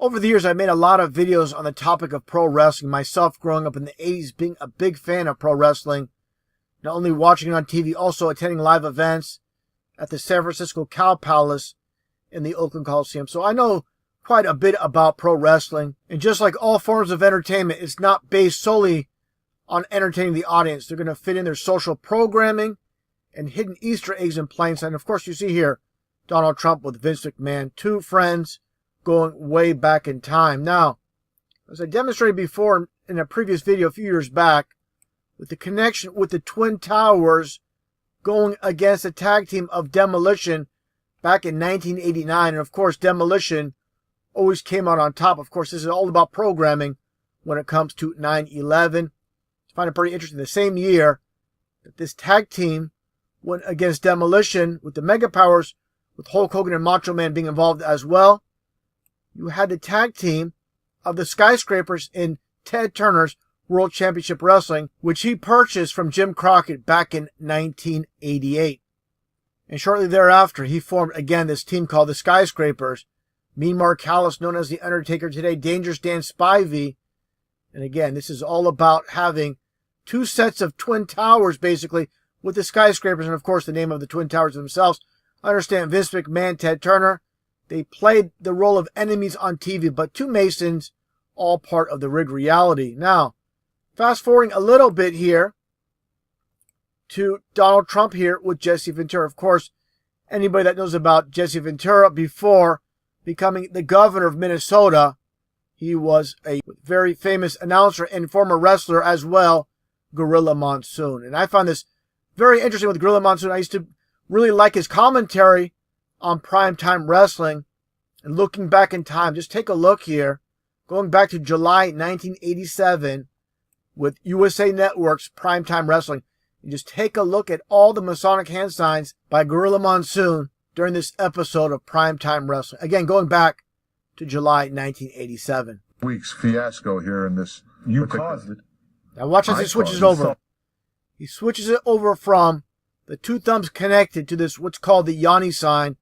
Over the years, I've made a lot of videos on the topic of pro wrestling. Myself, growing up in the 80s, being a big fan of pro wrestling. Not only watching it on TV, also attending live events at the San Francisco Cow Palace in the Oakland Coliseum. So I know quite a bit about pro wrestling. And just like all forms of entertainment, it's not based solely on entertaining the audience. They're going to fit in their social programming and hidden Easter eggs in plain sight. And of course, you see here Donald Trump with Vince McMahon, two friends going way back in time. Now, as I demonstrated before in a previous video a few years back, with the connection with the Twin Towers going against the tag team of Demolition back in 1989. And of course, Demolition always came out on top. Of course, this is all about programming when it comes to 9/11. I find it pretty interesting. The same year that this tag team went against Demolition with the Mega Powers, with Hulk Hogan and Macho Man being involved as well, you had the tag team of the Skyscrapers in Ted Turner's World Championship Wrestling, which he purchased from Jim Crockett back in 1988. And shortly thereafter, he formed again this team called the Skyscrapers. Mean Mark Callis, known as The Undertaker today, Dangerous Dan Spivey. And again, this is all about having two sets of Twin Towers, basically, with the Skyscrapers, and of course the name of the Twin Towers themselves. I understand Vince McMahon, Ted Turner, they played the role of enemies on TV, but two Masons, all part of the rigged reality. Now, fast forwarding a little bit here to Donald Trump here with Jesse Ventura. Of course, anybody that knows about Jesse Ventura before becoming the governor of Minnesota, he was a very famous announcer and former wrestler as well, Gorilla Monsoon. And I found this very interesting with Gorilla Monsoon. I used to really like his commentary on primetime wrestling. And looking back in time, just take a look here. Going back to July 1987 with USA Network's Primetime Wrestling. And just take a look at all the Masonic hand signs by Gorilla Monsoon during this episode of Primetime Wrestling. Again, going back to July 1987. Weeks fiasco here in this. You caused it. Now watch as he switches it over. He switches it over from the two thumbs connected to this, what's called the Yanni sign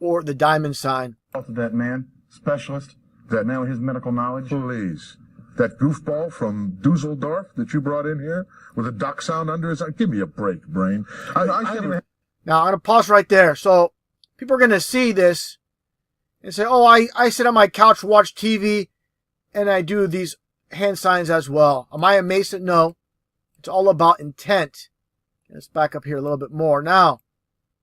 or the diamond sign. That man, specialist, that man with his medical knowledge. Please. That goofball from Dusseldorf that you brought in here with a duck sound under his arm. Give me a break, brain. Now, I'm going to pause right there. So people are going to see this and say, oh, I sit on my couch, watch TV, and I do these hand signs as well. Am I a Mason? No. It's all about intent. Let's back up here a little bit more. Now,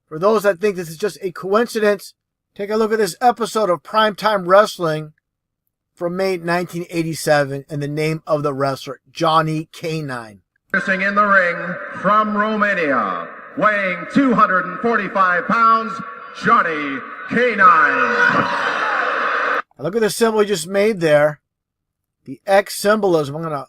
for those that think this is just a coincidence, take a look at this episode of Primetime Wrestling from May 1987 and the name of the wrestler, Johnny K9. Racing in the ring from Romania, weighing 245 pounds, Johnny K9. Now look at the symbol he just made there. The X symbolism. I'm going to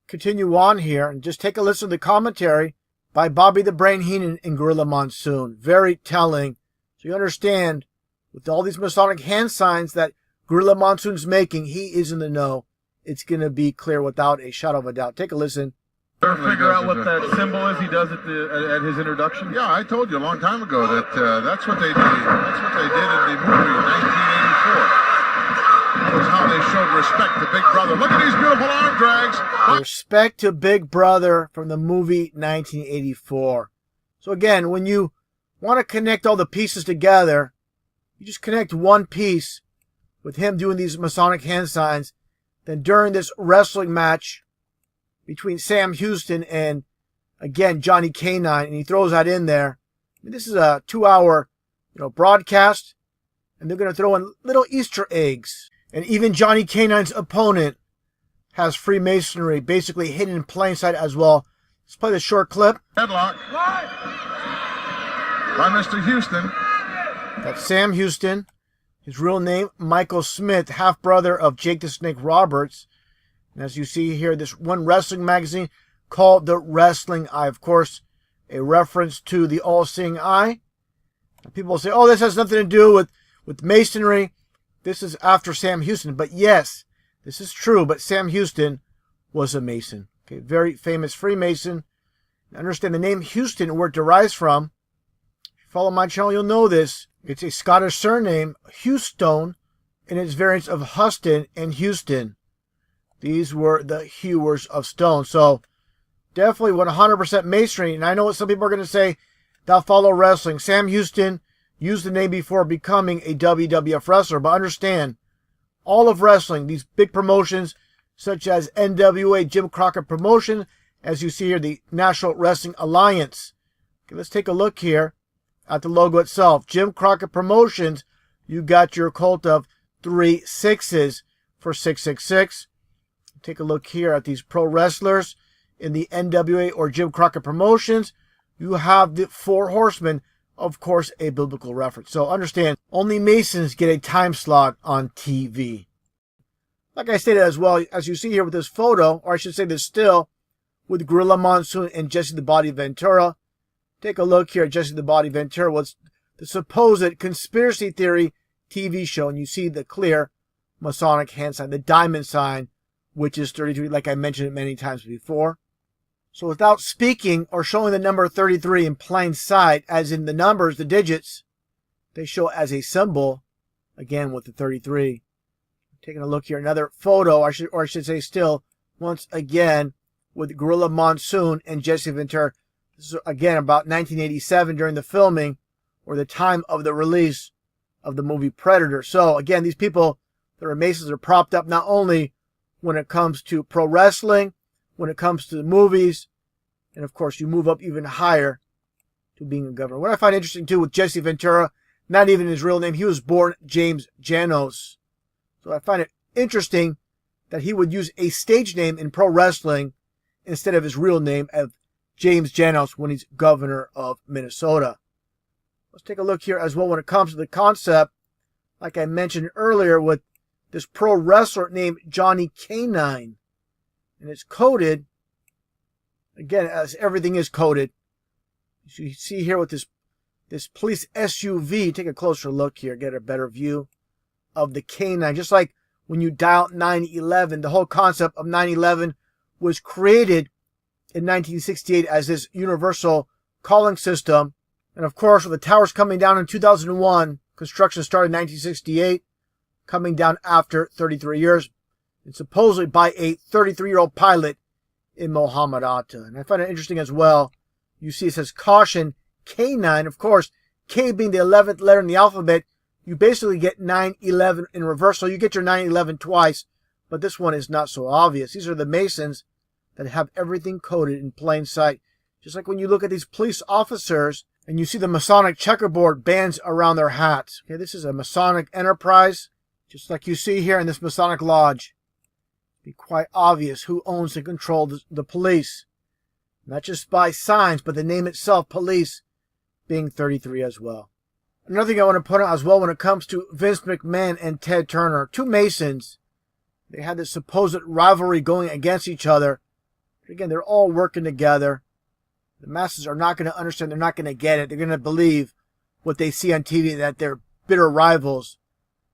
continue on here and just take a listen to the commentary by Bobby the Brain Heenan and Gorilla Monsoon. Very telling. So you understand, with all these Masonic hand signs that Gorilla Monsoon's making, he is in the know. It's going to be clear without a shadow of a doubt. Take a listen. Figure out what that symbol is he does at his introduction? Yeah, I told you a long time ago that that's what they did. That's what they did in the movie 1984. That's how they showed respect to Big Brother. Look at these beautiful arm drags. Respect to Big Brother from the movie 1984. So again, when you want to connect all the pieces together, you just connect one piece with him doing these Masonic hand signs. Then during this wrestling match between Sam Houston and, again, Johnny K9, and he throws that in there. I mean, this is a 2-hour, broadcast, and they're going to throw in little Easter eggs. And even Johnny K9's opponent has Freemasonry basically hidden in plain sight as well. Let's play the short clip. Headlock by Mr. Houston. That's Sam Houston. His real name, Michael Smith, half-brother of Jake the Snake Roberts. And as you see here, this one wrestling magazine called The Wrestling Eye. Of course, a reference to the all-seeing eye. And people say, oh, this has nothing to do with Masonry. This is after Sam Houston. But yes, this is true. But Sam Houston was a Mason. Okay, very famous Freemason. Understand the name Houston and where it derives from. If you follow my channel, you'll know this. It's a Scottish surname, Houston, in its variants of Huston and Houston. These were the hewers of stone. So definitely 100% masonry. And I know what some people are going to say, thou follow wrestling. Sam Houston used the name before becoming a WWF wrestler. But understand, all of wrestling, these big promotions such as NWA, Jim Crockett Promotion, as you see here, the National Wrestling Alliance. Okay, let's take a look here at the logo itself. Jim Crockett Promotions, you got your cult of 3 6s for 666. Take a look here at these pro wrestlers in the NWA or Jim Crockett Promotions. You have the 4 horsemen, of course, a biblical reference. So understand, only Masons get a time slot on TV. Like I stated as well, as you see here with this photo, or I should say this still, with Gorilla Monsoon and Jesse the Body Ventura. Take a look here at Jesse the Body Ventura, what's the supposed conspiracy theory TV show, and you see the clear Masonic hand sign, the diamond sign, which is 33, like I mentioned it many times before. So without speaking or showing the number 33 in plain sight, as in the numbers, the digits, they show as a symbol, again with the 33. Taking a look here, another photo, or I should say still, once again, with Gorilla Monsoon and Jesse Ventura. This is again about 1987 during the filming or the time of the release of the movie Predator. So again, these people that are Masons are propped up not only when it comes to pro wrestling, when it comes to the movies, and of course you move up even higher to being a governor. What I find interesting too with Jesse Ventura, not even his real name, he was born James Janos. So I find it interesting that he would use a stage name in pro wrestling instead of his real name of James Janos when he's governor of Minnesota. Let's take a look here as well when it comes to the concept, like I mentioned earlier, with this pro wrestler named Johnny K9. And it's coded, again, as everything is coded. You see here with this police SUV, take a closer look here, get a better view of the K9. Just like when you dial 911, the whole concept of 911 was created in 1968 as this universal calling system. And of course, with the towers coming down in 2001, construction started in 1968, coming down after 33 years, and supposedly by a 33-year-old pilot in Mohammed Atta. And I find it interesting as well. You see it says caution K9. Of course, K being the 11th letter in the alphabet, you basically get 911 in reverse. So you get your 911 twice, but this one is not so obvious. These are the Masons that have everything coded in plain sight. Just like when you look at these police officers and you see the Masonic checkerboard bands around their hats. Okay, this is a Masonic enterprise, just like you see here in this Masonic lodge. Be quite obvious who owns and controls the police. Not just by signs, but the name itself, police, being 33 as well. Another thing I want to put out as well when it comes to Vince McMahon and Ted Turner, 2 Masons, they had this supposed rivalry going against each other. But again, they're all working together. The masses are not going to understand. They're not going to get it. They're going to believe what they see on TV, that they're bitter rivals.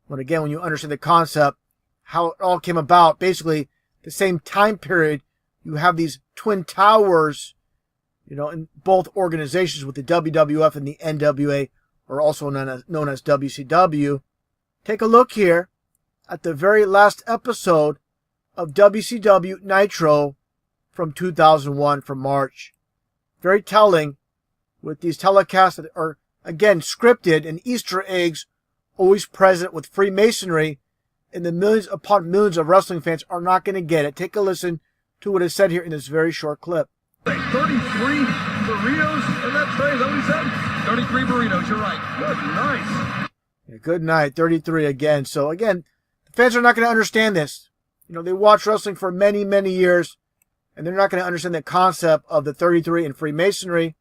When again, when you understand the concept, how it all came about, basically the same time period, you have these twin towers, in both organizations with the WWF and the NWA, or also known as WCW. Take a look here at the very last episode of WCW Nitro from 2001 from March. Very telling with these telecasts that are, again, scripted and Easter eggs always present with Freemasonry, and the millions upon millions of wrestling fans are not going to get it. Take a listen to what is said here in this very short clip. 33 burritos in that tray, is that what he said? 33 burritos, you're right. Good, nice. Yeah, good night, 33 again. So again, the fans are not going to understand this. They watch wrestling for many, many years, and they're not going to understand the concept of the 33 in Freemasonry.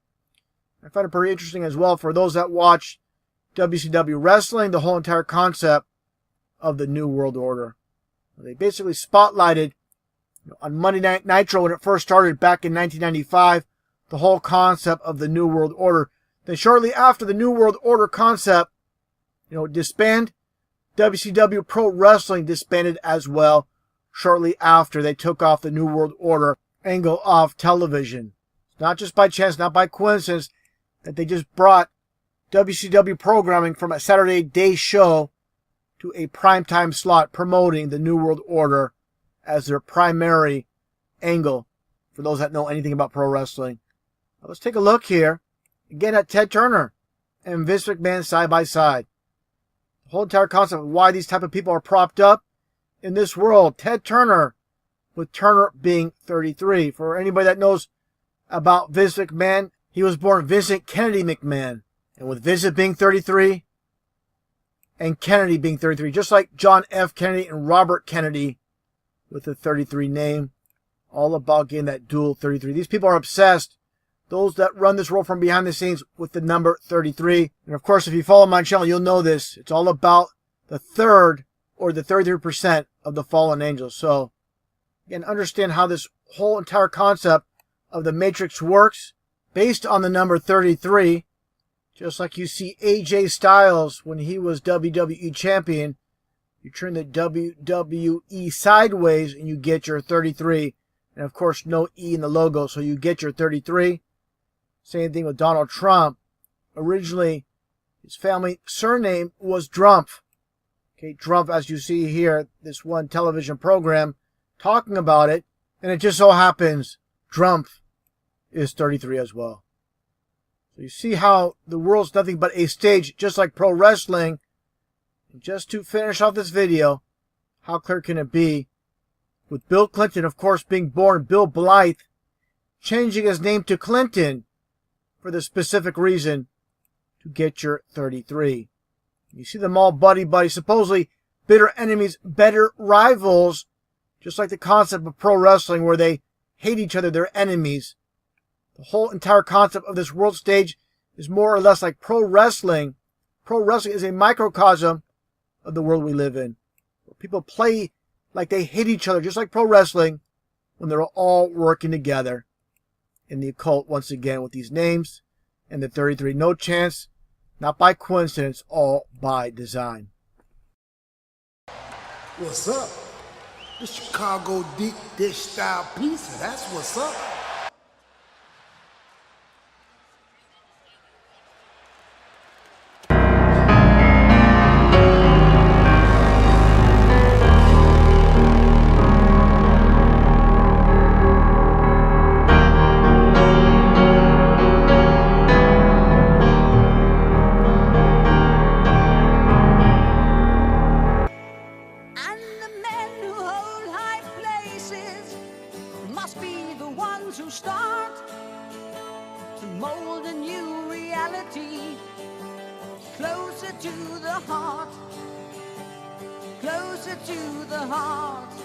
I find it pretty interesting as well for those that watch WCW wrestling, the whole entire concept of the New World Order. They basically spotlighted on Monday Night Nitro when it first started back in 1995, the whole concept of the New World Order. Then shortly after the New World Order concept, disband, WCW Pro Wrestling disbanded as well shortly after they took off the New World Order angle off television. It's not just by chance, not by coincidence, that they just brought WCW programming from a Saturday day show to a primetime slot promoting the New World Order as their primary angle for those that know anything about pro wrestling. Now let's take a look here again at Ted Turner and Vince McMahon side by side. The whole entire concept of why these type of people are propped up in this world. Ted Turner, with Turner being 33. For anybody that knows about Vince McMahon, he was born Vincent Kennedy McMahon. And with Vincent being 33 and Kennedy being 33, just like John F. Kennedy and Robert Kennedy with the 33 name, all about getting that dual 33. These people are obsessed, those that run this world from behind the scenes, with the number 33. And of course, if you follow my channel, you'll know this. It's all about the third, or the 33% of the fallen angels. So, again, understand how this whole entire concept of the Matrix works based on the number 33. Just like you see AJ Styles when he was WWE champion, you turn the WWE sideways and you get your 33. And of course, no E in the logo, so you get your 33. Same thing with Donald Trump. Originally, his family surname was Drumpf. Okay, Drumpf, as you see here, this one television program talking about it. And it just so happens Drumpf is 33 as well. So you see how the world's nothing but a stage, just like pro wrestling. And just to finish off this video, how clear can it be? With Bill Clinton, of course, being born Bill Blythe, changing his name to Clinton for the specific reason to get your 33. You see them all buddy-buddy, supposedly bitter enemies, better rivals, just like the concept of pro wrestling where they hate each other, they're enemies. The whole entire concept of this world stage is more or less like pro wrestling. Pro wrestling is a microcosm of the world we live in, where people play like they hate each other, just like pro wrestling, when they're all working together in the occult once again with these names and the 33. No chance, not by coincidence, all by design. What's up? The Chicago Deep Dish Style Pizza, that's what's up. To start to mold a new reality, closer to the heart, closer to the heart.